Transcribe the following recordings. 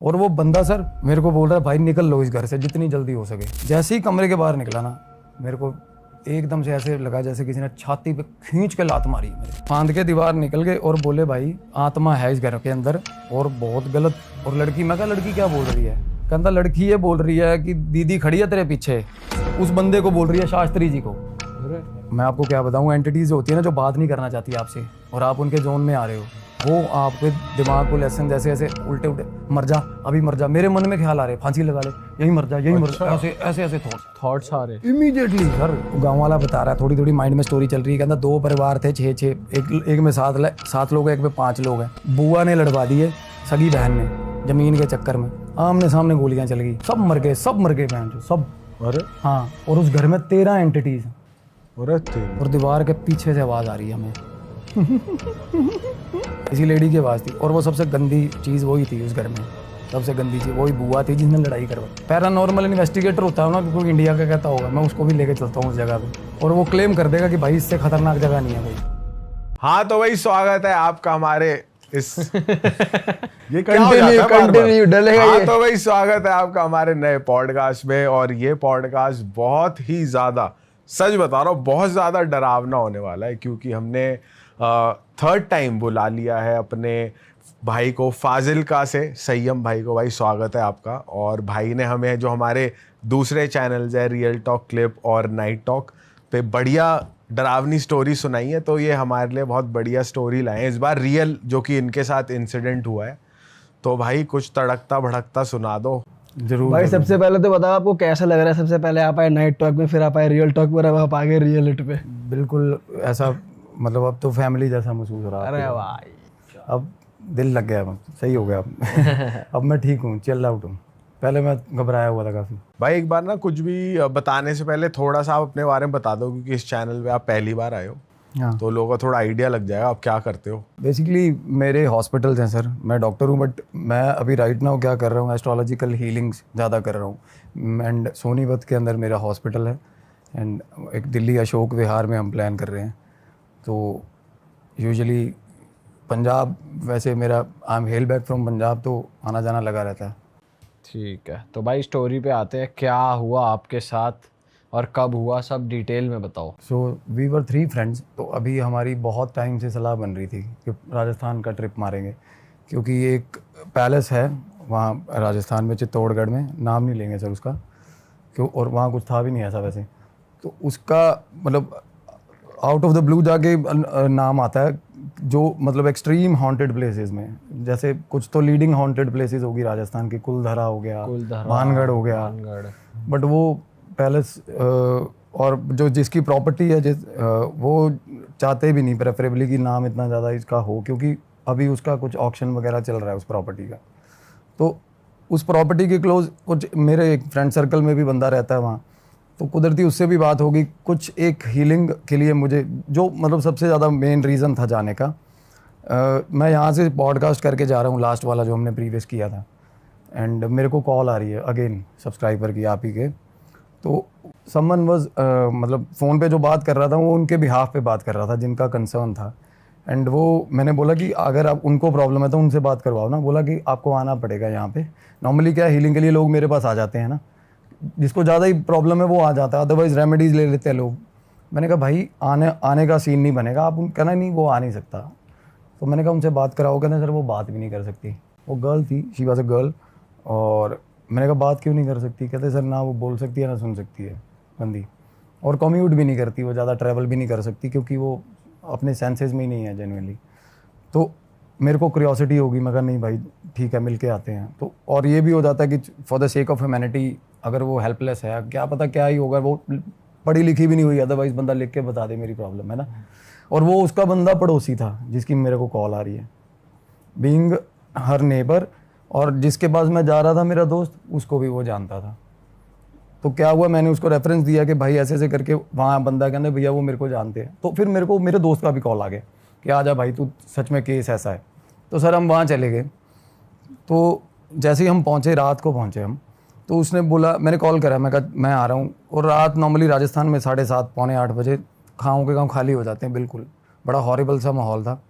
और वो बंदा सर मेरे को बोल रहा है भाई निकल लो इस घर से जितनी जल्दी हो सके। जैसे ही कमरे के बाहर निकला ना, मेरे को एकदम से ऐसे लगा जैसे किसी ने छाती पे खींच के लात मारी। मेरे फांद के दीवार निकल गए और बोले भाई आत्मा है इस घर के अंदर और बहुत गलत। और लड़की, मैं कहा लड़की क्या बोल रही है? कहता लड़की ये बोल रही है कि दीदी खड़ी है तेरे पीछे, उस बंदे को बोल रही है, शास्त्री जी को। मैं आपको क्या बताऊं, एंटिटीज होती है ना जो बात नहीं करना चाहती आपसे और आप उनके जोन में आ रहे हो, वो आपके दिमाग को लेसन जैसे ऐसे उल्टे उल्टे, मर जा अभी मर जा। मेरे मन में ख्याल आ रहे, फांसी लगा ले, यही मर जा यही मर जा, ऐसे ऐसे ऐसे थॉट्स आ रहे इमीडिएटली। सर गाँव वाला बता रहा है, थोड़ी थोड़ी माइंड में स्टोरी चल रही है। कहता 2 परिवार थे, 6 एक में 7 लोग हैं, एक में 5 लोग हैं। बुआ ने लड़वा दिए सगी बहन ने जमीन के चक्कर में, आमने सामने गोलियां चल गई, सब मर गए बहन जो सब। अरे हाँ, और उस घर में 13 एंटिटीज। और दीवार के पीछे से आवाज आ रही है हमें किसी लेडी की आवाज थी, और वो सबसे गंदी चीज वही थी उस घर में, सबसे गंदी चीज वही बुआ थी जिसने लड़ाई करवाई। पैरानॉर्मल इन्वेस्टिगेटर होता है ना, क्योंकि इंडिया का कहता होगा, मैं उसको भी लेके चलता हूँ उस जगह पे, और वो क्लेम कर देगा कि भाई इससे खतरनाक जगह नहीं है भाई। हाँ तो भाई स्वागत है आपका हमारे इस ये कंटिन्यू डलेगा हाँ ये। तो भाई स्वागत है आपका हमारे नए पॉडकास्ट में। और ये पॉडकास्ट बहुत ही ज्यादा, सच बता रहा हूँ, बहुत ज्यादा डरावना होने वाला है, क्योंकि हमने 3rd टाइम बुला लिया है अपने भाई को, फाजिल्का से संयम भाई को। भाई स्वागत है आपका। और भाई ने हमें जो हमारे दूसरे चैनल्स है रियल टॉक क्लिप और नाइट टॉक पे बढ़िया डरावनी स्टोरी सुनाई है, तो ये हमारे लिए बहुत बढ़िया स्टोरी लाए हैं इस बार, रियल, जो कि इनके साथ इंसिडेंट हुआ है। तो भाई कुछ तड़कता भड़कता सुना दो। जरूर भाई सबसे पहले तो बताओ आपको कैसा लग रहा है। सबसे पहले आप आए नाइट टॉक में, फिर आप आए रियल टॉक पर, अब आप आ गए रियल इट पे। बिल्कुल ऐसा, मतलब अब तो फैमिली जैसा महसूस हो रहा है। अरे भाई अब दिल लग गया, सही हो गया अब अब मैं ठीक हूँ, चिल आउट हूँ। पहले मैं घबराया हुआ था काफी। भाई एक बार ना कुछ भी बताने से पहले थोड़ा सा आप अपने बारे में बता दो, क्योंकि इस चैनल पे आप पहली बार आए हो। हाँ, तो लोगों को थोड़ा आइडिया लग जाएगा आप क्या करते हो। बेसिकली मेरे हॉस्पिटल्स हैं सर, मैं डॉक्टर हूँ, बट मैं अभी राइट नाउ क्या कर रहा हूँ, एस्ट्रोलॉजिकल हीलिंग्स ज़्यादा कर रहा हूँ। एंड सोनीपत के अंदर मेरा हॉस्पिटल है, एंड एक दिल्ली अशोक विहार में हम प्लान कर रहे हैं। तो यूजुअली पंजाब, वैसे मेरा I am hello back from Punjab, तो आना जाना लगा रहता है। ठीक है, तो भाई स्टोरी पे आते हैं। क्या हुआ आपके साथ और कब हुआ, सब डिटेल में बताओ। So we were 3 friends. तो अभी हमारी बहुत टाइम से सलाह बन रही थी कि राजस्थान का ट्रिप मारेंगे, क्योंकि एक पैलेस है वहाँ राजस्थान में, चित्तौड़गढ़ में, नाम नहीं लेंगे सर उसका, क्यों, और वहाँ कुछ था भी नहीं ऐसा वैसे। तो उसका मतलब आउट ऑफ द ब्लू जाके नाम आता है, जो मतलब एक्सट्रीम हॉन्टेड प्लेसेस में, जैसे कुछ तो लीडिंग हॉन्टेड प्लेसेस होगी राजस्थान की, कुलधरा हो गया, भानगढ़ हो गया, बट वो पैलेस और जो जिसकी प्रॉपर्टी है वो चाहते भी नहीं प्रेफरेबली कि नाम इतना ज़्यादा इसका हो, क्योंकि अभी उसका कुछ ऑक्शन वगैरह चल रहा है उस प्रॉपर्टी का। तो उस प्रॉपर्टी के क्लोज कुछ मेरे एक फ्रेंड सर्कल में भी बंदा रहता है वहाँ, तो कुदरती उससे भी बात होगी कुछ एक हीलिंग के लिए मुझे, जो मतलब सबसे ज़्यादा मेन रीज़न था जाने का। मैं यहाँ से पॉडकास्ट करके जा रहा हूँ, लास्ट वाला जो हमने प्रीवियस किया था, एंड मेरे को कॉल आ रही है अगेन सब्सक्राइबर की, आप ही के। तो समवन वाज मतलब फ़ोन पे जो बात कर रहा था वो उनके बिहाफ पे बात कर रहा था जिनका कंसर्न था। एंड वो मैंने बोला कि अगर आप उनको प्रॉब्लम है तो उनसे बात करवाओ ना। बोला कि आपको आना पड़ेगा यहाँ पे। नॉर्मली क्या हीलिंग के लिए लोग मेरे पास आ जाते हैं ना, जिसको ज़्यादा ही प्रॉब्लम है वो आ जाता है, अदरवाइज़ रेमेडीज़ ले लेते हैं लोग। मैंने कहा भाई आने का सीन नहीं बनेगा, आप कहना नहीं वो आ नहीं सकता। तो मैंने कहा उनसे बात कराओ। कहना सर वो बात भी नहीं कर सकती, वो गर्ल थी, शी वाज अ गर्ल। और मैंने कहा बात क्यों नहीं कर सकती? कहते सर ना वो बोल सकती है ना सुन सकती है, बंदी, और कम्यूट भी नहीं करती, वो ज़्यादा ट्रैवल भी नहीं कर सकती, क्योंकि वो अपने सेंसेस में ही नहीं है जेन्युइनली। तो मेरे को क्यूरियोसिटी होगी, मैं कहा नहीं भाई ठीक है मिल के आते हैं। तो और ये भी हो जाता है कि for the sake of humanity, अगर वो हेल्पलेस है, क्या पता क्या ही होगा, वो पढ़ी लिखी भी नहीं हुई, अदरवाइज बंदा लिख के बता दे मेरी प्रॉब्लम है ना। और वो उसका बंदा पड़ोसी था जिसकी मेरे को कॉल आ रही है, बीइंग हर नेबर, और जिसके पास मैं जा रहा था मेरा दोस्त, उसको भी वो जानता था। तो क्या हुआ, मैंने उसको रेफरेंस दिया कि भाई ऐसे ऐसे करके, वहाँ बंदा कहने भैया वो मेरे को जानते हैं। तो फिर मेरे को मेरे दोस्त का भी कॉल आ गया कि आ जा भाई तू, सच में केस ऐसा है। तो सर हम वहाँ चले गए। तो जैसे ही हम पहुँचे, रात को पहुँचे हम, तो उसने बोला, मैंने कॉल करा, मैं कहा मैं आ रहा हूँ। और रात नॉर्मली राजस्थान में 7:30 पौने 8 बजे गाँव के गाँव खाली हो जाते हैं, बिल्कुल बड़ा हॉरिबल सा माहौल था।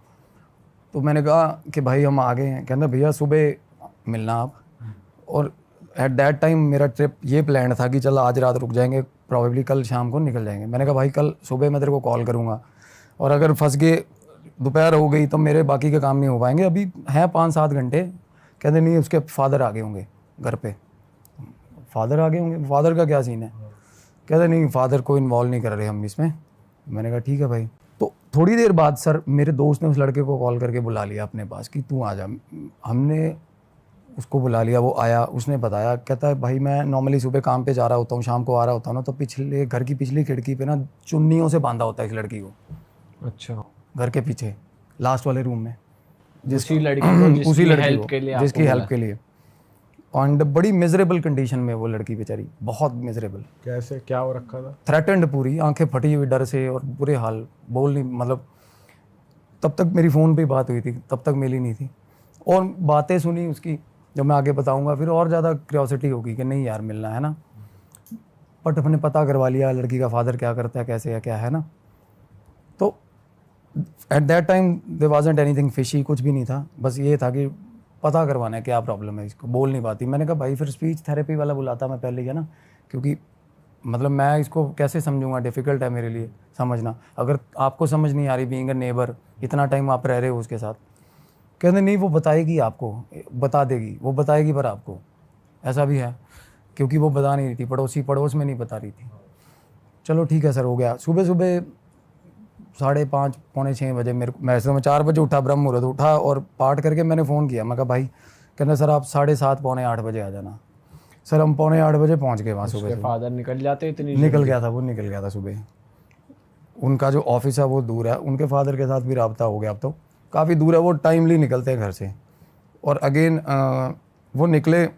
तो मैंने कहा कि भाई हम आ गए हैं। कहना भैया सुबह मिलना आप। और एट दैट टाइम मेरा ट्रिप ये प्लान था कि चल आज रात रुक जाएंगे, प्रॉबेबली कल शाम को निकल जाएंगे। मैंने कहा भाई कल सुबह मैं तेरे को कॉल करूँगा, और अगर फंस गए दोपहर हो गई तो मेरे बाकी के काम नहीं हो पाएंगे, अभी हैं 5-7 घंटे। कहते नहीं उसके फादर आ गए होंगे घर पे। फादर आ गए होंगे, फादर का क्या सीन है? कहते नहीं फादर को इन्वॉल्व नहीं कर रहे हम इसमें। मैंने कहा ठीक है भाई। तो थोड़ी देर बाद सर मेरे दोस्त ने उस लड़के को कॉल करके बुला लिया अपने पास कि तू आ जा। हमने उसको बुला लिया, वो आया, उसने बताया, कहता है भाई मैं नॉर्मली सुबह काम पे जा रहा होता हूँ, शाम को आ रहा होता हूँ ना, तो पिछले घर की पिछली खिड़की पे ना चुन्नियों से बांधा होता है इस लड़की को। अच्छा। घर के पीछे लास्ट वाले रूम में उसी लड़की को उसी लड़की हेल्प को के लिए जिसकी हेल्प के लिए। एंड बड़ी मिजरेबल कंडीशन में वो लड़की बेचारी, बहुत मिजरेबल। कैसे, क्या हो रखा था? थ्रेटेंड, पूरी आंखें फटी हुई डर से और बुरे हाल, बोल नहीं, मतलब तब तक मेरी फ़ोन पे बात हुई थी, तब तक मिली नहीं थी। और बातें सुनी उसकी, जब मैं आगे बताऊंगा फिर और ज़्यादा क्यूरियोसिटी होगी कि नहीं यार मिलना है ना। बट अपने पता करवा लिया लड़की का फादर क्या करता है, कैसे है, क्या है ना। तो at that time there wasn't anything fishy, कुछ भी नहीं था, बस ये था कि पता करवाना है क्या प्रॉब्लम है इसको, बोल नहीं पाती। मैंने कहा भाई फिर स्पीच थेरेपी वाला बुलाता मैं पहले ही, है ना, क्योंकि मतलब मैं इसको कैसे समझूंगा, डिफ़िकल्ट है मेरे लिए समझना। अगर आपको समझ नहीं आ रही, बीइंग अ नेबर, इतना टाइम आप रह रहे हो उसके साथ। कहते नहीं वो बताएगी आपको, बता देगी, वो बताएगी पर आपको। ऐसा भी है, क्योंकि वो बता नहीं रही थी, पड़ोस में नहीं बता रही थी। चलो ठीक है सर, हो गया। सुबह सुबह 5:30 पौने 6 बजे मैं 4 बजे उठा, ब्रह्म मुहूर्त उठा और पाठ करके मैंने फ़ोन किया। मैं कहा भाई, कहना सर आप 7:30 पौने 8 बजे आ जाना। सर हम पौने 8 बजे पहुंच गए वहाँ सुबह। फादर निकल जाते इतनी निकल गया था, वो निकल गया था सुबह। उनका जो ऑफिस है वो दूर है, उनके फादर के साथ भी रब्ता हो गया, अब तो काफ़ी दूर है, वो टाइमली निकलते हैं घर से। और अगेन वो निकले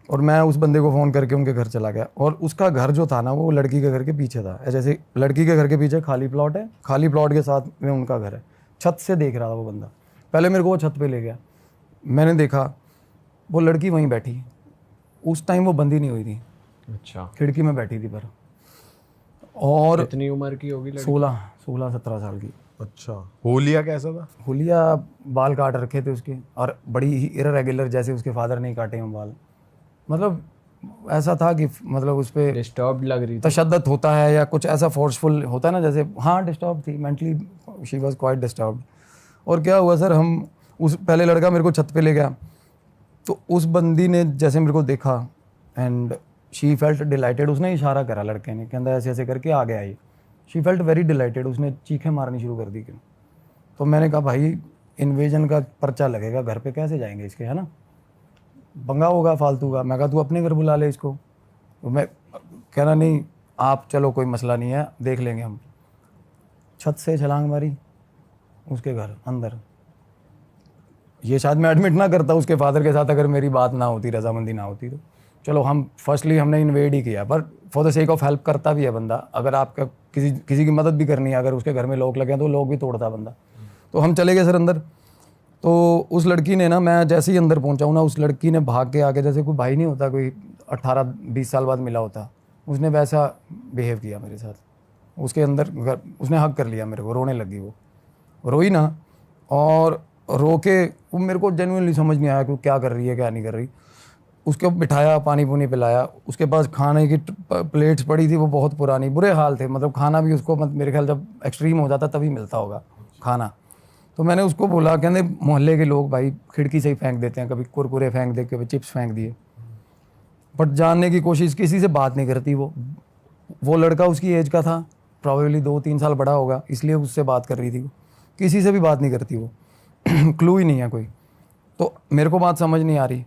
और मैं उस बंदे को फ़ोन करके उनके घर चला गया। और उसका घर जो था ना, वो लड़की के घर के पीछे था। जैसे लड़की के घर के पीछे खाली प्लॉट है, खाली प्लॉट के साथ में उनका घर है। छत से देख रहा था वो बंदा। पहले मेरे को वो छत पे ले गया, मैंने देखा वो लड़की वहीं बैठी। उस टाइम वो बंदी नहीं हुई थी। अच्छा। खिड़की में बैठी थी पर। और कितनी उम्र की होगी लड़की? 16-17 साल की। अच्छा, होलिया कैसा था? हुलिया बाल काट रखे थे उसके, और बड़ी ही इरेगुलर, जैसे उसके फादर नहीं काटे हैं बाल। मतलब ऐसा था कि मतलब उस पर डिस्टर्ब लग रही थी। तशद्दुद होता है या कुछ ऐसा फोर्सफुल होता है ना, जैसे हाँ डिस्टर्ब थी mentally, she was quite disturbed. और क्या हुआ सर, हम उस पहले लड़का मेरे को छत पे ले गया, तो उस बंदी ने जैसे मेरे को देखा एंड शी फेल्ट डिलाइटेड। उसने इशारा करा लड़के ने, कहता ऐसे ऐसे करके आ गया ये। शी फेल्ट वेरी डिलाइटेड, उसने चीखें मारनी शुरू कर दी। तो मैंने कहा भाई इन्वेजन का पर्चा लगेगा घर पे, कैसे जाएंगे इसके, है ना, पंगा होगा फालतू का। मैं कहा तू अपने घर बुला ले इसको। तो मैं कह रहा नहीं आप चलो, कोई मसला नहीं है, देख लेंगे हम। छत से छलांग मारी उसके घर अंदर। ये शायद मैं एडमिट ना करता उसके फादर के साथ, अगर मेरी बात ना होती, रजामंदी ना होती। तो चलो हम फर्स्टली हमने इन्वेड ही किया, पर for the sake of help करता भी है बंदा। अगर आपका किसी की मदद भी करनी है, अगर उसके घर में लोग लगे हैं तो लोग भी तोड़ता बंदा। तो हम चले गए सर अंदर। तो उस लड़की ने ना, मैं जैसे ही अंदर पहुंचा हूँ ना, उस लड़की ने भाग के आके, जैसे कोई भाई नहीं होता, कोई 18-20 साल बाद मिला होता, उसने वैसा बिहेव किया मेरे साथ। उसके अंदर उसने हक कर लिया मेरे को, रोने लगी वो, रोई ना, और रो के वो मेरे को जेन्युइनली समझ नहीं आया कि क्या कर रही है क्या नहीं कर रही। उसको बिठाया, पानी पुनी पिलाया। उसके पास खाने की प्लेट्स पड़ी थी, वो बहुत पुरानी, बुरे हाल थे। मतलब खाना भी उसको, मेरे ख्याल जब एक्सट्रीम हो जाता तभी मिलता होगा खाना। तो मैंने उसको बोला, कहते मोहल्ले के लोग भाई खिड़की से ही फेंक देते हैं, कभी कुरकुरे फेंक दे, कभी चिप्स फेंक दिए, बट जानने की कोशिश, किसी से बात नहीं करती वो लड़का उसकी एज का था, प्रॉबेबली 2-3 साल बड़ा होगा, इसलिए उससे बात कर रही थी वो। किसी से भी बात नहीं करती वो क्लू ही नहीं है कोई। तो मेरे को बात समझ नहीं आ रही।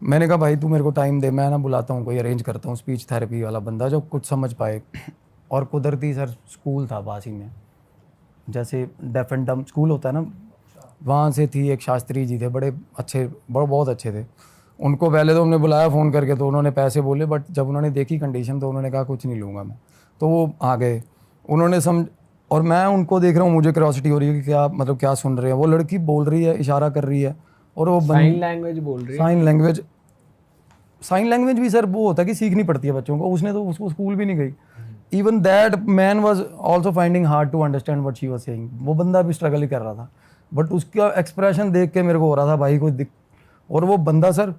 मैंने कहा भाई तू मेरे को टाइम दे, मैं ना बुलाता हूँ, कोई अरेंज करता हूँ स्पीच थेरेपी वाला बंदा जो कुछ समझ पाए। और कुदरती सर स्कूल था पास ही में, जैसे डेफ एंड डम स्कूल होता है ना, वहाँ से थी एक शास्त्री जी थे, बड़े अच्छे, बहुत अच्छे थे। उनको पहले तो हमने बुलाया फ़ोन करके, तो उन्होंने पैसे बोले, बट जब उन्होंने देखी कंडीशन तो उन्होंने कहा कुछ नहीं लूँगा मैं। तो वो आ गए, उन्होंने और मैं उनको देख रहा हूँ, मुझे क्यूरियोसिटी हो रही है कि क्या मतलब क्या सुन रहे हैं। वो लड़की बोल रही है, इशारा कर रही है, और वो साइन लैंग्वेज बोल रही है। साइन लैंग्वेज भी सर वो होता है कि सीखनी पड़ती है बच्चों को। उसने तो उसको स्कूल भी नहीं गई। Even that man was also finding hard to understand what she was saying. वो बंदा भी स्ट्रगल ही कर रहा था, बट उसका एक्सप्रेशन देख के मेरे को हो रहा था भाई कोई और वो बंदा सर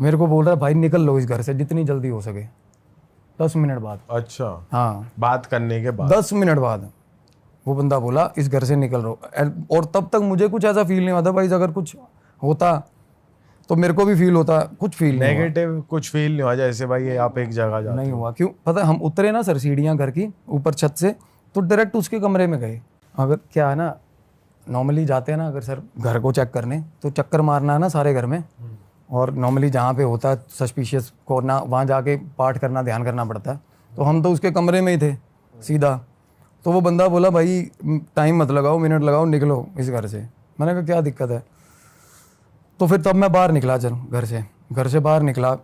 मेरे को बोल रहा है भाई निकल लो इस घर से जितनी जल्दी हो सके। 10 मिनट बाद। अच्छा, हाँ, बात करने के बाद 10 मिनट बाद वो बंदा बोला इस घर से निकल रहो। और तब तक मुझे कुछ ऐसा फील नहीं होता भाई, अगर कुछ होता तो मेरे को भी फील होता, कुछ फील नहीं हुआ। नेगेटिव कुछ फील नहीं हुआ जैसे भाई ये आप एक जगह जाते नहीं हुआ। क्यों पता है, हम उतरे ना सर सीढ़ियाँ घर की ऊपर छत से, तो डायरेक्ट उसके कमरे में गए। अगर क्या है ना, नॉर्मली जाते हैं ना अगर सर घर को चेक करने, तो चक्कर मारना है ना सारे घर में, और नॉर्मली जहाँ पे होता है सस्पिशियस कॉर्नर वहाँ जाके पाठ करना, ध्यान करना पड़ता है। तो हम तो उसके कमरे में ही थे सीधा। तो वो बंदा बोला भाई टाइम मत लगाओ, मिनट लगाओ, निकलो इस घर से। मैंने कहा क्या दिक्कत है? तो फिर तब मैं बाहर निकला, चल घर से बाहर निकला।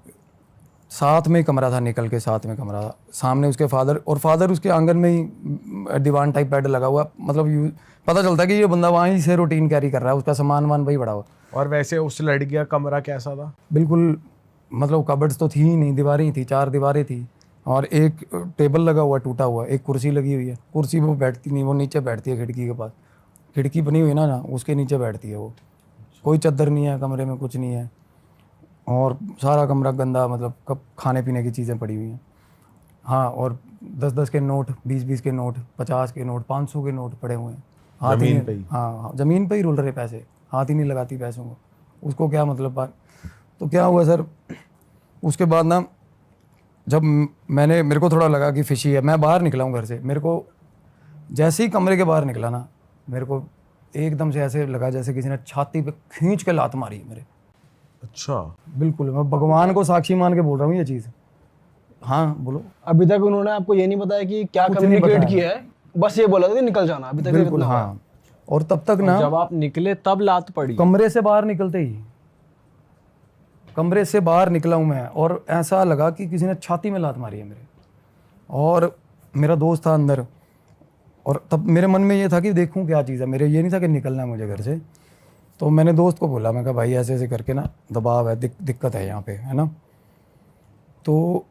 साथ में ही कमरा था, निकल के साथ में कमरा था, सामने उसके फादर उसके आंगन में ही दीवान टाइप बेड लगा हुआ, मतलब पता चलता है कि ये बंदा वहीं से रूटीन कैरी कर रहा है, उसका सामान वान वही बड़ा हुआ। और वैसे उस लड़की का कमरा कैसा था? बिल्कुल मतलब कबर्ड्स तो थी ही नहीं, दीवारें ही थी, 4 दीवारें थी, और एक टेबल लगा हुआ टूटा हुआ, एक कुर्सी लगी हुई है। कुर्सी वो बैठती नहीं, वो नीचे बैठती है खिड़की के पास, खिड़की बनी हुई है ना उसके नीचे बैठती है वो। कोई चादर नहीं है कमरे में, कुछ नहीं है, और सारा कमरा गंदा, मतलब कब खाने पीने की चीज़ें पड़ी हुई हैं। हाँ, और 10-10 के नोट, 20-20 के नोट, 50 के नोट, 500 के नोट पड़े हुए हैं हाथ जमीन ही पे ही? हाँ, ज़मीन पे ही रुल रहे पैसे, हाथ ही नहीं लगाती पैसों को, उसको क्या मतलब बात। तो क्या हुआ सर, उसके बाद ना जब मेरे को थोड़ा लगा कि फिशी है, मैं बाहर निकला हूँ घर से। मेरे को जैसे ही कमरे के बाहर निकला ना, मेरे को एकदम से ऐसे लगा जैसे किसी ने छाती पे खींच के लात मारी मेरे। अच्छा, बिल्कुल, मैं भगवान को साक्षी मान के बोल रहा हूँ ये चीज़। हाँ बोलो। अभी तक उन्होंने आपको ये नहीं बताया कि क्या कुछ नहीं कम्युनिकेट बताया। किया है, बस ये बोला था कि निकल जाना। अभी तक ये बिल्कुल कितना हुआ? हाँ। और तब तक ना जब आप निकले तब लात पड़ी? कमरे से बाहर निकलते ही, कमरे से बाहर निकला हूँ मैं, और ऐसा लगा कि किसी ने छाती में लात मारी है मेरे। और मेरा दोस्त था अंदर, और तब मेरे मन में ये था कि देखूं क्या चीज़ है, मेरे ये नहीं था कि निकलना है मुझे घर से। तो मैंने दोस्त को बोला, मैं कहा भाई ऐसे ऐसे करके ना दबाव है, दिक्कत है यहाँ पे, है ना। तो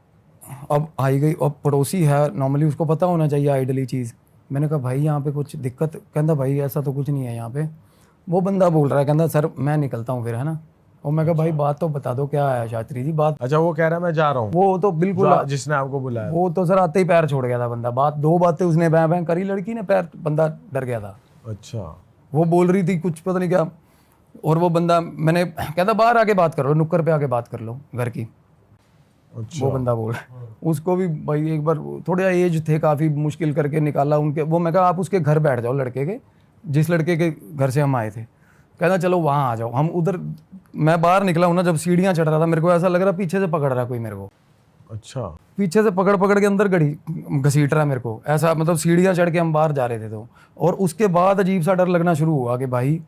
अब आई गई, अब पड़ोसी है, नॉर्मली उसको पता होना चाहिए आइडली चीज़। मैंने कहा भाई यहाँ पे कुछ दिक्कत, कहता भाई ऐसा तो कुछ नहीं है यहाँ पे। वो बंदा बोल रहा है, कहता सर मैं निकलता हूँ फिर, है ना। और मैं कहा भाई बात तो बता दो क्या है शास्त्री जी बात। अच्छा, वो कह रहा है मैं जा रहा हूँ, वो तो बिल्कुल, जिसने आपको बुलाया? वो तो सर आते ही पैर छोड़ गया था बंदा। दो बातें उसने बैं बैं करी, लड़की ने, पैर बंदा डर गया था। अच्छा, वो बोल रही थी कुछ पता नहीं क्या, और वो बंदा, मैंने कहता बाहर आके बात करो, नुक्कड़ पे आके बात कर लो घर की। अच्छा, वो बंदा बोल रहा है। उसको भी भाई एक बार थोड़ा एज थे काफ़ी, मुश्किल करके निकाला उनके। वो मैं कहा आप उसके घर बैठ जाओ, लड़के के, जिस लड़के के घर से हम आए थे। कहता चलो वहाँ आ जाओ। हम उधर, मैं बाहर निकला हूँ ना, जब सीढ़ियाँ चढ़ रहा था, मेरे को ऐसा लग रहा पीछे से पकड़ रहा कोई मेरे को। अच्छा, पीछे से पकड़ के अंदर घसीट रहा मेरे को, ऐसा मतलब सीढ़ियाँ चढ़ के हम बाहर जा रहे थे। तो और उसके बाद अजीब सा डर लगना शुरू हुआ कि भाई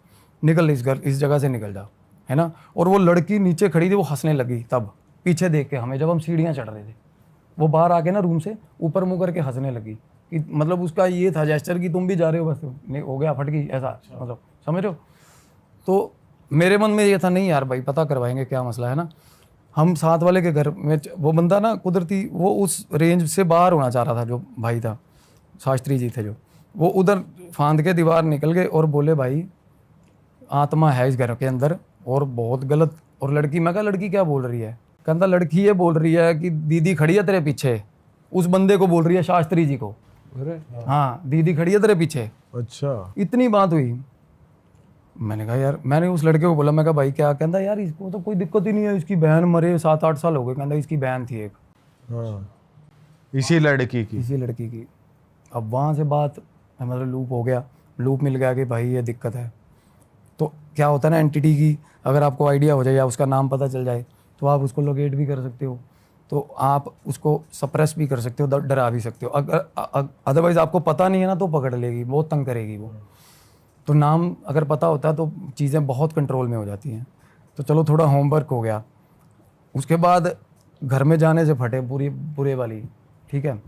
निकल इस जगह से निकल जा, है ना। और वो लड़की नीचे खड़ी थी, वो हंसने लगी तब पीछे देख के हमें, जब हम सीढ़ियाँ चढ़ रहे थे। वो बाहर आके ना रूम से ऊपर मुँह करके हंसने लगी कि मतलब उसका ये था जेस्चर कि तुम भी जा रहे हो, बस हो गया, फट गई, ऐसा मतलब, समझ रहे हो। तो मेरे मन में ये था नहीं यार भाई पता करवाएंगे क्या मसला है ना। हम साथ वाले के घर में, वो बंदा ना कुदरती वो उस रेंज से बाहर होना चाह रहा था, जो भाई था, शास्त्री जी थे जो, वो उधर फांद के दीवार निकल गए और बोले भाई आत्मा है इस घर के अंदर और बहुत गलत। और लड़की, मैं कहा लड़की क्या बोल रही है? कहता लड़की ये बोल रही है कि दीदी खड़ी है तेरे पीछे। उस बंदे को बोल रही है, शास्त्री जी को। हाँ, दीदी खड़ी है तेरे पीछे। अच्छा, इतनी बात हुई। मैंने कहा यार, मैंने उस लड़के को बोला, मैं कहा भाई क्या? कहता यार इसको तो कोई दिक्कत ही नहीं है, इसकी बहन मरे 7-8 साल हो गए। कहता इसकी बहन थी एक, हाँ, इसी लड़की की। अब वहाँ से बात मतलब लूप हो गया, लूप मिल गया कि भाई ये दिक्कत है। तो क्या होता है ना, एंटिटी की अगर आपको आइडिया हो जाए या उसका नाम पता चल जाए तो आप उसको लोकेट भी कर सकते हो, तो आप उसको सप्रेस भी कर सकते हो, डरा भी सकते हो। अगर अदरवाइज आपको पता नहीं है ना तो पकड़ लेगी, बहुत तंग करेगी वो। तो नाम अगर पता होता है तो चीज़ें बहुत कंट्रोल में हो जाती हैं। तो चलो थोड़ा होमवर्क हो गया। उसके बाद घर में जाने से फटे पूरे वाली, ठीक है।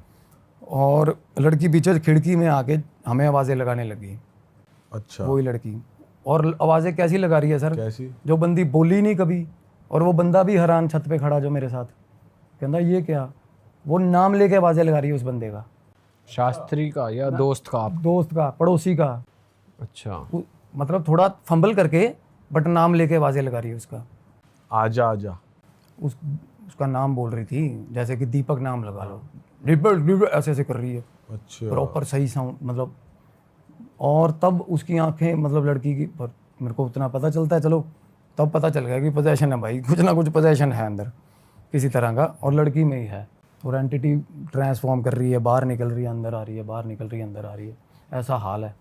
और लड़की पीछे खिड़की में आके हमें आवाज़ें लगाने लगी। अच्छा, वही लड़की। और आवाज़ें कैसी लगा रही है सर? कैसी? जो बंदी बोली नहीं कभी, और वो बंदा भी हैरान छत पे खड़ा जो मेरे साथ, कहता ये क्या? वो नाम लेके आवाज़ें लगा रही है उस बंदे का, शास्त्री का या दोस्त का? आप दोस्त का, पड़ोसी का। अच्छा, मतलब थोड़ा फंबल करके बट नाम लेके आवाज़ें लगा रही है उसका। आजा आजा। उसका नाम बोल रही थी, जैसे कि दीपक नाम लगा लो, दीपक ऐसे ऐसे कर रही है अच्छा। प्रॉपर सही साउंड मतलब। और तब उसकी आंखें मतलब लड़की की, पर मेरे को उतना पता चलता है, चलो तब पता चल गया कि पोजेशन है भाई, कुछ ना कुछ पोजेशन है अंदर किसी तरह का, और लड़की में ही है। और एंटिटी ट्रांसफॉर्म कर रही है, बाहर निकल रही है, अंदर आ रही है, बाहर निकल रही है, अंदर आ रही है, ऐसा हाल है।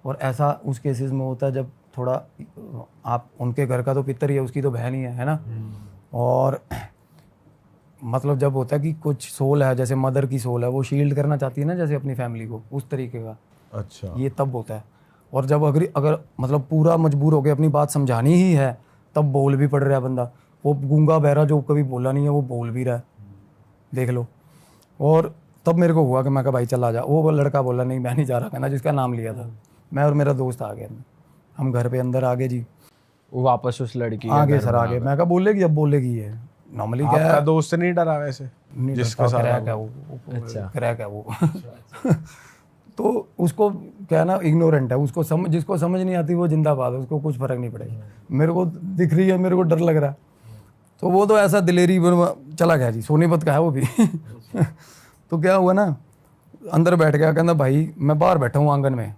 और ऐसा उस केसेस में होता है जब थोड़ा आप उनके घर का तो पितर ही है, उसकी तो बहन ही है ना। और मतलब जब होता है कि कुछ सोल है, जैसे मदर की सोल है, वो शील्ड करना चाहती है ना जैसे अपनी फैमिली को, उस तरीके का अच्छा। ये तब होता है। और जब अगर मतलब पूरा मजबूर हो के अपनी बात समझानी ही है, तब बोल भी पड़ रहा है बंदा, वो गूंगा बहरा जो कभी बोला नहीं है वो बोल भी रहा है, देख लो। और तब मेरे को हुआ कि मैं कहा भाई चला जा। वो लड़का बोला नहीं मैं नहीं जा रहा, कहना जिसका नाम लिया था। मैं और मेरा दोस्त आ गए, हम घर पे अंदर आ गए जी, वो वापस उस लड़की के आगे घर सर आगे। मैं कहा बोलेगी, अब बोलेगी है नॉर्मली क्या आपका है, दोस्त नहीं डरा वैसे? नहीं जिसके डरता, साथ क्रैक है वो, क्रैक है वो। तो उसको क्या ना, इग्नोरेंट है, उसको जिसको समझ नहीं आती वो जिंदाबाद है, उसको कुछ फर्क नहीं पड़ेगा। मेरे को दिख रही है, मेरे को डर लग रहा है, तो वो तो ऐसा दिलेरी चला गया जी, सोनीपत का है वो भी। तो क्या हुआ ना, अंदर बैठ गया, कहना भाई मैं बाहर बैठा हूँ आंगन में।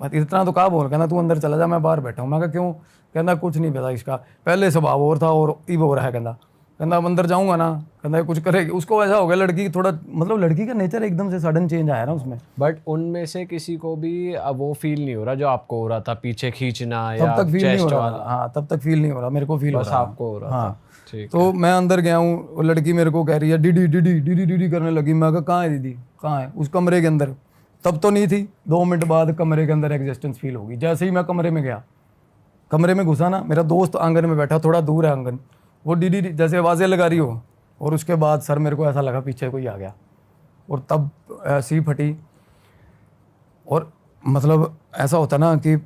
इतना तो कहा बोल, कहना तू अंदर चला जा, मैं बाहर बैठा हूँ। मैं कहा क्यों? कहना कुछ नहीं पता, इसका पहले स्वभाव और था और इब हो रहा है। कहना अब अंदर जाऊंगा ना, कहना कुछ करेगी। उसको ऐसा हो गया, लड़की थोड़ा मतलब लड़की का नेचर एकदम से सडन चेंज आया ना उसमें। बट उनमें से किसी को भी अब वो फील नहीं हो रहा जो आपको हो रहा था, पीछे खींचना या तब तक फील नहीं हो चेस्ट रहा, वाला? हाँ तब तक फील नहीं हो रहा, मेरे को फील हो बस रहा आपको हो रहा था। हाँ। ठीक। तो मैं अंदर गया हूँ, वो लड़की मेरे को कह रही है डीडी डीडी डीडी डीडी करने लगी। मैं कहा कहाँ है दीदी, कहाँ है? उस कमरे के अंदर। तब तो नहीं थी, 2 मिनट बाद कमरे के अंदर एग्जिस्टेंस फील होगी। जैसे ही मैं कमरे में गया, कमरे में घुसा ना, मेरा दोस्त आंगन में बैठा, थोड़ा दूर है आंगन, वो डीडी जैसे आवाज़ें लगा रही हो। और उसके बाद सर मेरे को ऐसा लगा पीछे कोई आ गया, और तब ऐसी फटी। और मतलब ऐसा होता ना कि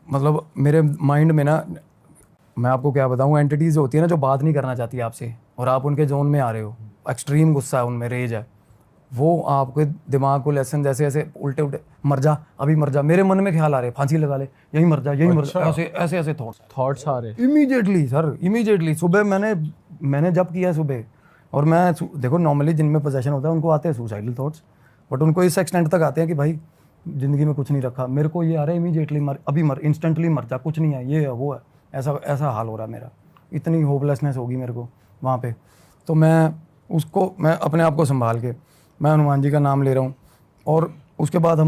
मतलब मेरे माइंड में ना, मैं आपको क्या बताऊं, एंटिटीज़ होती है ना जो बात नहीं करना चाहती आपसे, और आप उनके जोन में आ रहे हो, एक्सट्रीम गुस्सा है उनमें, रेज है, वो आपके दिमाग को लेसन जैसे ऐसे उल्टे उल्टे, मर जा अभी मर जा। मेरे मन में ख्याल आ रहे, फांसी लगा ले, यही मर जा यही मर जा, ऐसे ऐसे ऐसे थॉट्स आ रहे? Immediately sir, immediately. सुबह मैंने जब किया सुबह, और मैं देखो नॉर्मली जिनमें पोजेशन होता है उनको आते हैं सुसाइडल थॉट्स, बट उनको इस एक्सटेंट तक आते हैं कि भाई ज़िंदगी में कुछ नहीं रखा। मेरे को ये आ रहा है इमीडिएटली मर, अभी मर, इंस्टेंटली मर जा, कुछ नहीं है, ये है वो है, ऐसा ऐसा हाल हो रहा है मेरा। इतनी होपलेसनेस होगी मेरे को वहाँ पे। तो मैं अपने आप को संभाल के, मैं हनुमान जी का नाम ले रहा हूँ। और उसके बाद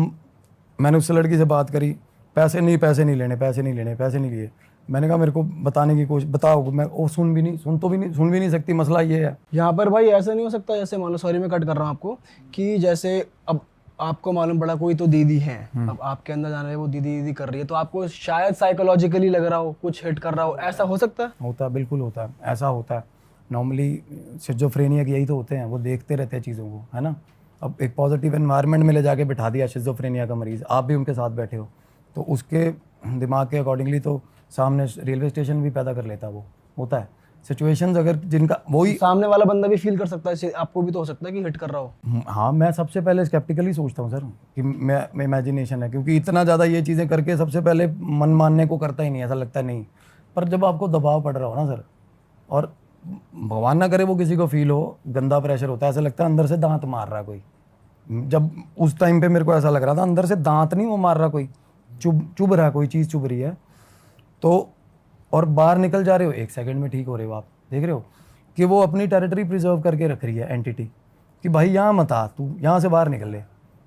मैंने उससे लड़की से बात करी, पैसे नहीं लिए। मैंने कहा मेरे को बताने की कोशिश, बताओ। मैं वो सुन भी नहीं सकती, मसला ये है। यहाँ पर भाई ऐसा नहीं हो सकता, जैसे मान लो, सॉरी मैं कट कर रहा हूँ आपको, कि जैसे अब आपको मालूम पड़ा कोई तो दीदी है, अब आपके अंदर जाने में वो दीदी कर रही है, तो आपको शायद साइकोलॉजिकली लग रहा हो, कुछ हिट कर रहा हो, ऐसा हो सकता है? होता है, बिल्कुल होता है, ऐसा होता है। नॉर्मली शिज़ोफ्रेनिया के यही तो होते हैं, वो देखते रहते हैं चीज़ों को, है ना। अब एक पॉजिटिव एनवायरनमेंट में ले जाके बिठा दिया शिज़ोफ्रेनिया का मरीज़, आप भी उनके साथ बैठे हो, तो उसके दिमाग के अकॉर्डिंगली तो सामने रेलवे स्टेशन भी पैदा कर लेता है। वो होता है सिचुएशंस, अगर जिनका वही सामने वाला बंदा भी फील कर सकता है, आपको भी तो हो सकता है कि हिट कर रहा हो। हाँ, मैं सबसे पहले स्केप्टिकली सोचता हूँ सर कि मैं इमेजिनेशन है, क्योंकि इतना ज़्यादा ये चीज़ें करके सबसे पहले मन मानने को करता ही नहीं, ऐसा लगता है नहीं। पर जब आपको दबाव पड़ रहा हो ना सर, और भगवान ना करे वो किसी को फील हो, गंदा प्रेशर होता है, ऐसा लगता है अंदर से दांत मार रहा है कोई। जब उस टाइम पे मेरे को ऐसा लग रहा था, अंदर से दांत नहीं वो मार रहा कोई, चुभ रहा है, कोई चीज़ चुभ रही है। तो और बाहर निकल जा रहे हो, 1 सेकंड में ठीक हो रहे हो। आप देख रहे हो कि वो अपनी टेरिटरी प्रिजर्व करके रख रही है एंटिटी, कि भाई यहाँ मत आ, तू यहाँ से बाहर निकल ले,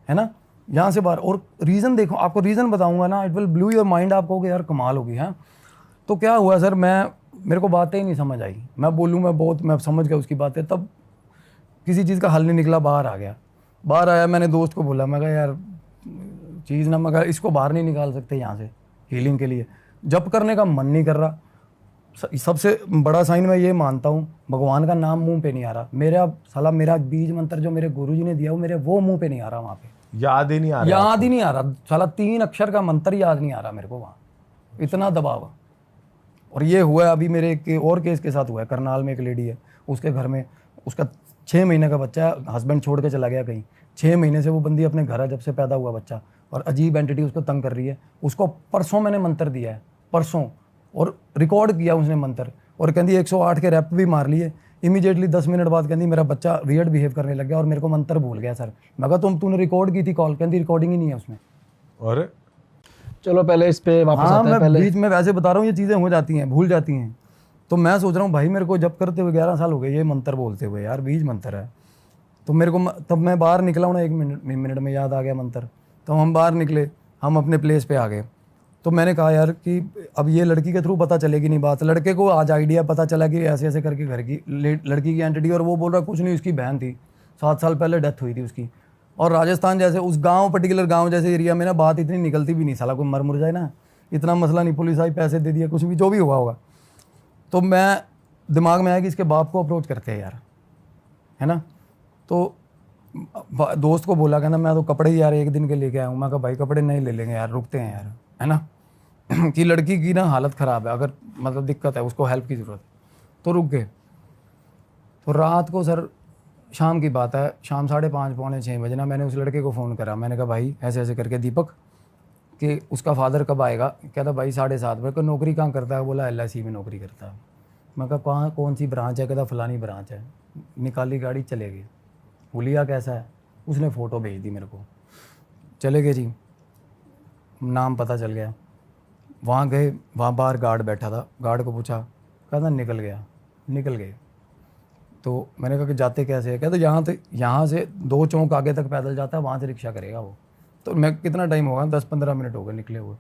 है ना, यहाँ से बाहर। और रीज़न देखो, आपको रीज़न बताऊंगा ना, it will blue your mind. आप कहोगे यार कमाल होगी। है तो क्या हुआ सर, मेरे को बातें ही नहीं समझ आई। मैं समझ गया उसकी बातें, तब किसी चीज़ का हल नहीं निकला, बाहर आ गया। बाहर आया, मैंने दोस्त को बोला, मैं कहा यार चीज़ ना, मगर इसको बाहर नहीं निकाल सकते यहाँ से हीलिंग के लिए। जब करने का मन नहीं कर रहा। सबसे बड़ा साइन मैं ये मानता हूँ, भगवान का नाम मुंह पे नहीं आ रहा मेरा बीज मंत्र जो मेरे गुरुजी ने दिया, वो मेरे मुंह पे नहीं आ रहा। वहाँ पे याद ही नहीं आ रहा साला 3 अक्षर का मंत्र याद नहीं आ रहा मेरे को वहाँ, इतना दबाव। और ये हुआ है अभी मेरे एक और केस के साथ हुआ है। करनाल में एक लेडी है, उसके घर में उसका 6 महीने का बच्चा, हस्बैंड छोड़ के चला गया कहीं। 6 महीने से वो बंदी अपने घर है, जब से पैदा हुआ बच्चा, और अजीब एंटिटी उसको तंग कर रही है। उसको परसों मैंने मंत्र दिया है, परसों, और रिकॉर्ड किया उसने मंत्र। और कहती 108 के रैप भी मार लिए। इमीडिएटली 10 मिनट बाद कहती मेरा बच्चा वियर्ड बिहेव करने लग गया और मेरे को मंत्र भूल गया सर। मैं कहा तूने रिकॉर्ड की थी कॉल? कहती रिकॉर्डिंग ही नहीं है उसमें। और चलो पहले इस पे वापस हाँ आते हैं। मैं पहले बीच में वैसे बता रहा हूँ, ये चीज़ें हो जाती हैं, भूल जाती हैं। तो मैं सोच रहा हूँ भाई मेरे को जब करते हुए 11 साल हो गए ये मंत्र बोलते हुए, यार बीज मंत्र है। तो मेरे को तब मैं बाहर निकला हूँ ना, 1 मिनट में याद आ गया मंत्र। तो हम बाहर निकले, हम अपने प्लेस पे आ गए। तो मैंने कहा यार कि अब ये लड़की के थ्रू पता चलेगी नहीं बात। लड़के को आज आइडिया पता चला कि ऐसे ऐसे करके घर की लड़की की एंटिटी, और वो बोल रहा कुछ नहीं, उसकी बहन थी, 7 साल पहले डेथ हुई थी उसकी। और राजस्थान जैसे उस गांव, पर्टिकुलर गांव जैसे एरिया में ना बात इतनी निकलती भी नहीं, साला कोई मर मुर जाए ना, इतना मसला नहीं, पुलिस आई पैसे दे दिए, कुछ भी जो भी हुआ होगा। तो मैं दिमाग में आया कि इसके बाप को अप्रोच करते हैं यार, है ना। तो दोस्त को बोला, कहना मैं तो कपड़े ही यार 1 दिन के लेके आया हूँ। मैं कहा भाई कपड़े नहीं ले लेंगे यार, रुकते हैं यार, है ना कि लड़की की ना हालत ख़राब है, अगर मतलब दिक्कत है, उसको हेल्प की ज़रूरत है। तो रुक गए। तो रात को सर, शाम की बात है, शाम 5:30 पौने 6 बजे ना मैंने उस लड़के को फ़ोन करा। मैंने कहा भाई ऐसे ऐसे करके दीपक, कि उसका फादर कब आएगा? कहता भाई 7:30 बजे। नौकरी कहाँ करता है? बोला LIC में नौकरी करता है। मैं कहा कहाँ, कौन सी ब्रांच है? कहता फलानी ब्रांच है। निकाली गाड़ी, चले गए। हुलिया कैसा है? उसने फ़ोटो भेज दी मेरे को, चले गए जी, नाम पता चल गया। वहाँ गए, वहाँ बाहर गार्ड बैठा था, गार्ड को पूछा, कहता निकल गया। निकल गए। तो मैंने कहा कि जाते कैसे है? कहते यहाँ से 2 चौक आगे तक पैदल जाता है, वहाँ से रिक्शा करेगा वो। तो मैं कितना टाइम होगा, 10-15 मिनट हो गए निकले हुए।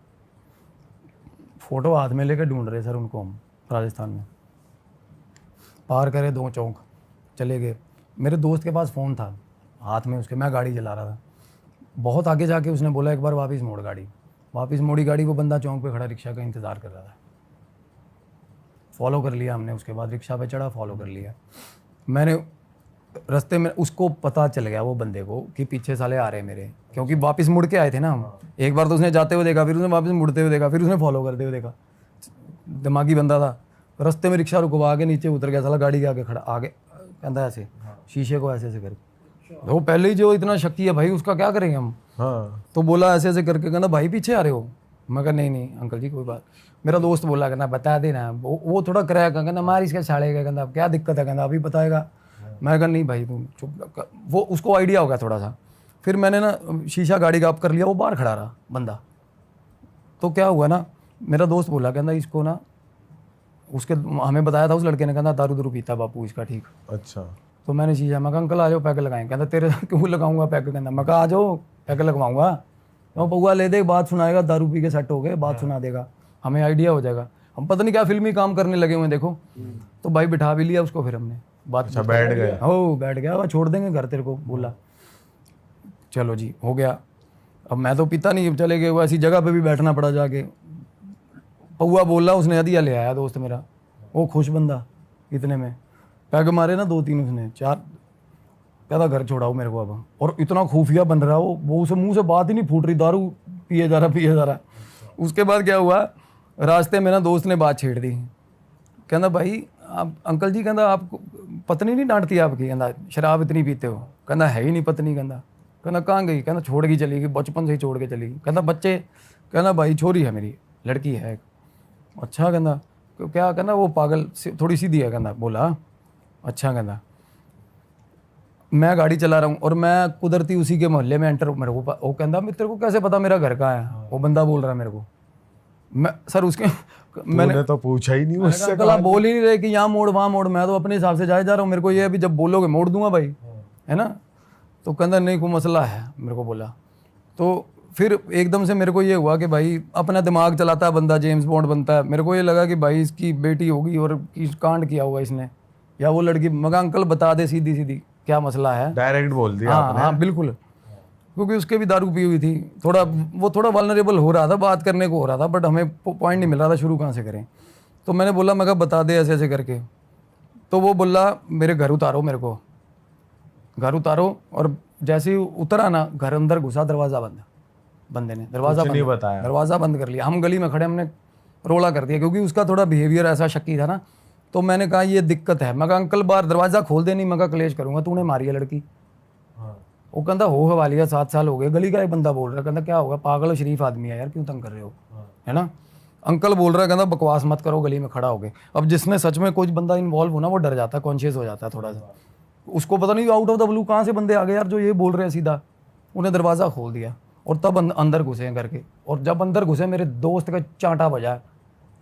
फ़ोटो हाथ में लेकर ढूंढ रहे सर उनको हम राजस्थान में। पार करे 2 चौक, चले गए। मेरे दोस्त के पास फ़ोन था हाथ में उसके, मैं गाड़ी चला रहा था। बहुत आगे जाके उसने बोला एक बार वापस मोड़ गाड़ी। वापस मोड़ी गाड़ी, वो बंदा चौक पे खड़ा रिक्शा का इंतज़ार कर रहा था। फॉलो कर लिया हमने, उसके बाद रिक्शा पे चढ़ा, फॉलो कर लिया। मैंने रास्ते में उसको पता चल गया वो बंदे को कि पीछे साले आ रहे हैं मेरे, क्योंकि वापस मुड़ के आए थे ना हम। एक बार तो उसने जाते हुए देखा, फिर उसने वापस मुड़ते हुए देखा, फिर उसने फॉलो करते हुए देखा। दिमागी बंदा था। रास्ते में रिक्शा रुकवा के नीचे उतर गया, साला गाड़ी के आगे खड़ा, आगे कहता ऐसे शीशे को ऐसे ऐसे करके। वो पहले ही जो इतना शक्की है भाई, उसका क्या करेंगे हम। हाँ। तो बोला ऐसे ऐसे करके, कहना भाई पीछे आ रहे हो? मैं कहा नहीं अंकल जी कोई बात। मेरा दोस्त बोला, कहना बता देना। वो थोड़ा क्रैक है, कहना मार इसके साड़े का, कहना क्या दिक्कत है, कहना अभी बताएगा। मैं कहा नहीं भाई तुम चुप। वो उसको आइडिया हो गया थोड़ा सा। फिर मैंने ना शीशा गाड़ी का अप कर लिया, वो बाहर खड़ा रहा बंदा। तो क्या हुआ ना, मेरा दोस्त बोला, कहना इसको ना, उसके हमें बताया था उस लड़के ने, कहना दारू दारू पीता बापू इसका, ठीक। अच्छा। तो मैंने शीशा, मैं कहा अंकल आ जाओ पैक लगाएं। कहता तेरे क्यों लगाऊंगा पैक? कहना मैं कहा आ जाओ पैक लगवाऊंगा। तो पौआ ले दे, बात सुनाएगा, दारू पी के सेट हो गए, बात सुना देगा, हमें आइडिया हो जाएगा। हम पता नहीं क्या फिल्मी काम करने लगे हुए देखो। तो भाई बिठा भी लिया उसको, फिर हमने बात। अच्छा, बैठ गया? हो बैठ गया, वह छोड़ देंगे घर तेरे को, बोला चलो जी हो गया। अब मैं तो पीता नहीं, चले गए। वो ऐसी जगह पे भी बैठना पड़ा जाके। पौआ बोला, उसने हदिया ले आया दोस्त मेरा, वो खुश बंदा। इतने में पैग मारे ना 2-3 उसने, 4। कहता घर छोड़ाओ मेरे को अब। और इतना खुफिया बन रहा वो उसे मुंह से बात ही नहीं फूट रही, दारू पिए जा रहा। उसके बाद क्या हुआ, रास्ते में ना दोस्त ने बात छेड़ दी। कहना भाई आप अंकल जी, कहना आपको पत्नी नहीं डांटती आपकी? कहना शराब इतनी पीते हो? कहना है ही नहीं पत्नी। कहना कहाँ गई? कहना छोड़ के चली गई, बचपन से ही छोड़ के चली गई। कहना बच्चे? कहना भाई छोरी है मेरी, लड़की है। अच्छा। कहना क्या? कहना वो पागल थोड़ी सीधी है। कहना बोला अच्छा। कहना मैं गाड़ी चला रहा हूँ और मैं कुदरती उसी के मोहल्ले में एंटर, मेरे को वो कहता तेरे को कैसे पता मेरा घर कहाँ है? वो बंदा बोल रहा है मेरे को। मैं सर उसके मैंने तो पूछा ही नहीं मुझसे, कल आप बोल ही नहीं रहे कि यहाँ मोड़ वहाँ मोड़। मैं तो अपने हिसाब से जा रहा हूँ, मेरे को ये अभी जब बोलोगे मोड़ दूंगा भाई, है ना। तो कहता नहीं कोई मसला है, मेरे को बोला। तो फिर एकदम से मेरे को ये हुआ कि भाई अपना दिमाग चलाता है बंदा, जेम्स बॉन्ड बनता है। मेरे को ये लगा कि भाई इसकी बेटी होगी और कांड किया होगा इसने, या वो लड़की। मगर अंकल बता दे सीधी सीधी क्या मसला है। डायरेक्ट बोल दिया हाँ आपने? हाँ बिल्कुल, क्योंकि उसके भी दारू पी हुई थी। वो थोड़ा वल्नरेबल हो रहा था, बात करने को हो रहा था, बट हमें पॉइंट नहीं मिल रहा था शुरू कहाँ से करें। तो मैंने बोला, मैं कहा बता दे ऐसे ऐसे करके। तो वो बोला मेरे घर उतारो, मेरे को घर उतारो। और जैसे ही उतरा ना, घर अंदर घुसा, दरवाज़ा बंद। बंदे ने दरवाज़ा नहीं बताया? दरवाज़ा बंद कर लिया। हम गली में खड़े, हमने रोला कर दिया, क्योंकि उसका थोड़ा बिहेवियर ऐसा शक्की था ना। तो मैंने कहा ये दिक्कत है। मैं कहा अंकल बाहर दरवाज़ा खोल दे, नहीं मैं कहा क्लेश करूँगा, तूने मारी है लड़की। वो कहता हो हवाली है, 7 साल हो गए। गली का एक बंदा बोल रहा है, कहता क्या होगा, पागल शरीफ आदमी है यार, क्यों तंग कर रहे हो, है ना। अंकल बोल रहा है, कहता बकवास मत करो गली में खड़ा हो गए। अब जिसने सच में कोई बंदा इन्वॉल्व हो ना, वो डर जाता है, कॉन्शियस हो जाता है थोड़ा सा। उसको पता नहीं आउट ऑफ द ब्लू कहाँ से बंदे आ गए यार जो ये बोल रहे हैं सीधा। उन्हें दरवाज़ा खोल दिया और तब अंदर घुसे हैं करके। और जब अंदर घुसे मेरे दोस्त का चांटा बजा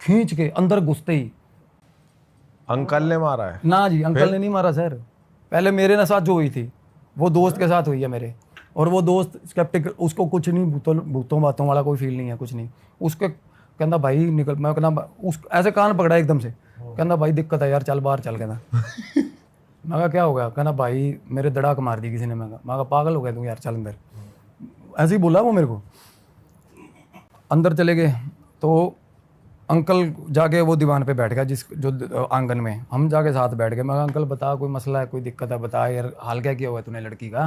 खींच के अंदर घुसते ही। अंकल ने मारा है? ना जी, अंकल ने नहीं मारा सर। पहले मेरे ना साथ जो हुई थी वो दोस्त के साथ हुई है मेरे। और वो दोस्त स्केप्टिक, उसको कुछ नहीं भूतों बातों वाला कोई फील नहीं है, कुछ नहीं। उसके कहना भाई निकल, मैं कहना उस ऐसे कान पकड़ा एकदम से, कहना भाई दिक्कत है यार, चल बाहर चल। कहना मैं कहा क्या हो गया? कहना भाई मेरे धड़ाक मार दी किसी ने। मैं कहा पागल हो गया तू यार, चल अंदर। ऐसे ही बोला वो मेरे को। अंदर चले गए तो अंकल जाके वो दीवान पे बैठ गया, जो आंगन में। हम जाके साथ बैठ गए। मैं कहा अंकल बता, कोई मसला है, कोई दिक्कत है, बता यार, हाल क्या किया हुआ है तूने लड़की का?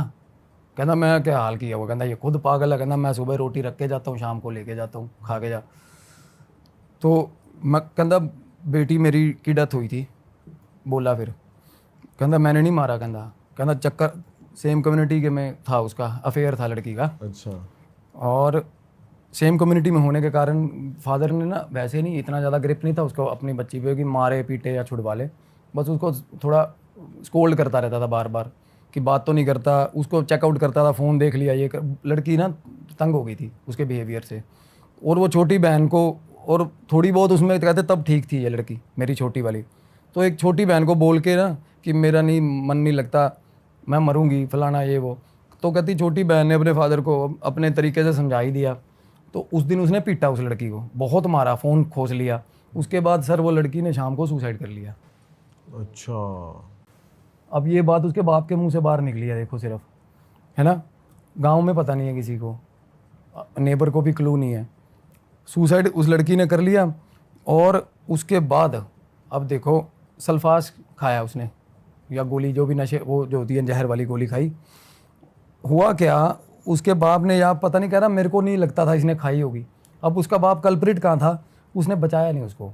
कहना मैं क्या हाल किया हुआ? कहना ये खुद पागल है। कहना मैं सुबह रोटी रख के जाता हूँ, शाम को लेके जाता हूँ, खा के जा। तो मैं कहना बेटी मेरी की डेथ हुई थी। बोला फिर कहना मैंने नहीं मारा। कहना चक्कर सेम कम्युनिटी के में था, उसका अफेयर था लड़की का। अच्छा। और सेम कम्युनिटी में होने के कारण फादर ने ना वैसे नहीं, इतना ज़्यादा ग्रिप नहीं था उसको अपनी बच्ची पे कि मारे पीटे या छुड़वा ले। बस उसको थोड़ा स्कोल्ड करता रहता था बार बार कि बात तो नहीं करता। उसको चेकआउट करता था, फ़ोन देख लिया ये लड़की ना तंग हो गई थी उसके बिहेवियर से। और वो छोटी बहन को, और थोड़ी बहुत उसमें कहते तब ठीक थी ये लड़की मेरी छोटी वाली। तो एक छोटी बहन को बोल के ना कि मेरा नहीं मन नहीं लगता, मैं मरूंगी, फलाना ये वो। तो कहती छोटी बहन ने अपने फादर को अपने तरीके से समझा ही दिया। तो उस दिन उसने पीटा उस लड़की को, बहुत मारा, फ़ोन खोस लिया। उसके बाद सर वो लड़की ने शाम को सुसाइड कर लिया। अच्छा। अब ये बात उसके बाप के मुंह से बाहर निकली है, देखो सिर्फ, है ना। गांव में पता नहीं है किसी को, नेबर को भी क्लू नहीं है। सुसाइड उस लड़की ने कर लिया। और उसके बाद अब देखो सल्फास खाया उसने, या गोली जो भी नशे, वो जो होती है जहर वाली गोली खाई। हुआ क्या, उसके बाप ने, या पता नहीं, कह रहा मेरे को नहीं लगता था इसने खाई होगी। अब उसका बाप कल्प्रिट कहाँ था, उसने बचाया नहीं उसको।